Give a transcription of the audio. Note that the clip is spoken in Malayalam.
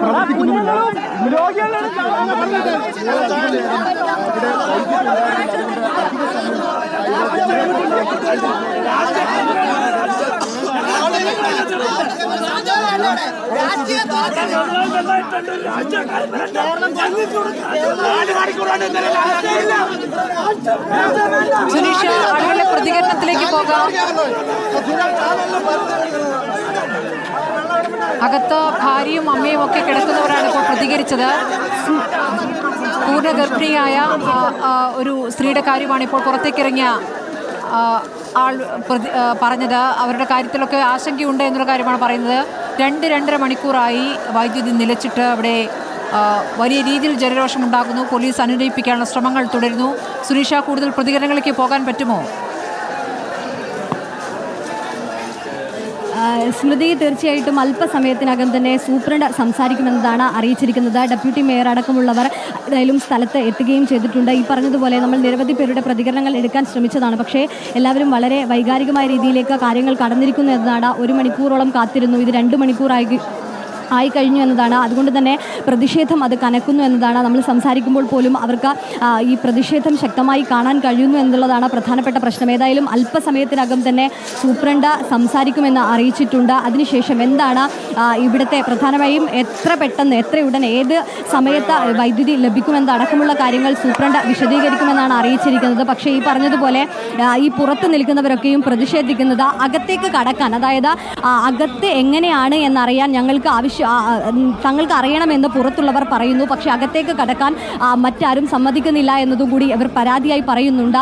പ്രവർത്തിക്കുന്നുമില്ല. സുനീഷ, ആളുകളുടെ പ്രതികരണത്തിലേക്ക് പോകാം. അകത്ത് ഭാര്യയും അമ്മയും ഒക്കെ കിടക്കുന്നവരാണ് ഇപ്പോൾ പ്രതികരിച്ചത്. പൂർണ്ണഗർഭിണിയായ ഒരു സ്ത്രീയുടെ കാര്യമാണ് ഇപ്പോൾ പുറത്തേക്കിറങ്ങിയ ആൾ പറഞ്ഞത്. അവരുടെ കാര്യത്തിലൊക്കെ ആശങ്കയുണ്ട് എന്നുള്ള കാര്യമാണ് പറയുന്നത്. 2-2.5 മണിക്കൂറായി വൈദ്യുതി നിലച്ചിട്ട് അവിടെ വലിയ രീതിയിൽ ജനരോഷമുണ്ടാകുന്നു. പോലീസ് അനുനയിപ്പിക്കാനുള്ള ശ്രമങ്ങൾ തുടരുന്നു. സുനീഷ, കൂടുതൽ പ്രതികരണങ്ങളിലേക്ക് പോകാൻ പറ്റുമോ? സ്മൃതി, തീർച്ചയായിട്ടും അല്പസമയത്തിനകം തന്നെ സൂപ്രണ്ട് സംസാരിക്കുമെന്നതാണ് അറിയിച്ചിരിക്കുന്നത്. ഡെപ്യൂട്ടി മേയർ അടക്കമുള്ളവർ ഏതായാലും സ്ഥലത്ത് എത്തുകയും ചെയ്തിട്ടുണ്ട്. ഈ പറഞ്ഞതുപോലെ നമ്മൾ നിരവധി പേരുടെ പ്രതികരണങ്ങൾ എടുക്കാൻ ശ്രമിച്ചതാണ്. പക്ഷേ എല്ലാവരും വളരെ വൈകാരികമായ രീതിയിലേക്ക് കാര്യങ്ങൾ കടന്നിരിക്കുന്നു എന്നതാണ്. 1 മണിക്കൂറോളം കാത്തിരുന്നു. ഇത് 2 മണിക്കൂറായി കഴിഞ്ഞു എന്നതാണ്. അതുകൊണ്ട് തന്നെ പ്രതിഷേധം അത് കനക്കുന്നു എന്നതാണ്. നമ്മൾ സംസാരിക്കുമ്പോൾ പോലും അവർക്ക് ഈ പ്രതിഷേധം ശക്തമായി കാണാൻ കഴിയുന്നു എന്നുള്ളതാണ് പ്രധാനപ്പെട്ട പ്രശ്നം. ഏതായാലും അല്പസമയത്തിനകം തന്നെ സൂപ്രണ്ട് സംസാരിക്കുമെന്ന് അറിയിച്ചിട്ടുണ്ട്. അതിനുശേഷം എന്താണ് ഇവിടുത്തെ പ്രധാനമായും എത്ര പെട്ടെന്ന് എത്രയുടൻ ഏത് സമയത്ത് വൈദ്യുതി ലഭിക്കുമെന്ന് അടക്കമുള്ള കാര്യങ്ങൾ സൂപ്രണ്ട് വിശദീകരിക്കുമെന്നാണ് അറിയിച്ചിരിക്കുന്നത്. പക്ഷേ ഈ പറഞ്ഞതുപോലെ ഈ പുറത്ത് നിൽക്കുന്നവരൊക്കെയും പ്രതിഷേധിക്കുന്നത് അകത്തേക്ക് കടക്കാൻ, അതായത് അകത്ത് എങ്ങനെയാണ് എന്നറിയാൻ തങ്ങൾക്ക് അറിയണമെന്ന് പുറത്തുള്ളവർ പറയുന്നു. പക്ഷേ അകത്തേക്ക് കടക്കാൻ മറ്റാരും സമ്മതിക്കുന്നില്ല എന്നതും കൂടി അവർ പരാതിയായി പറയുന്നുണ്ട്.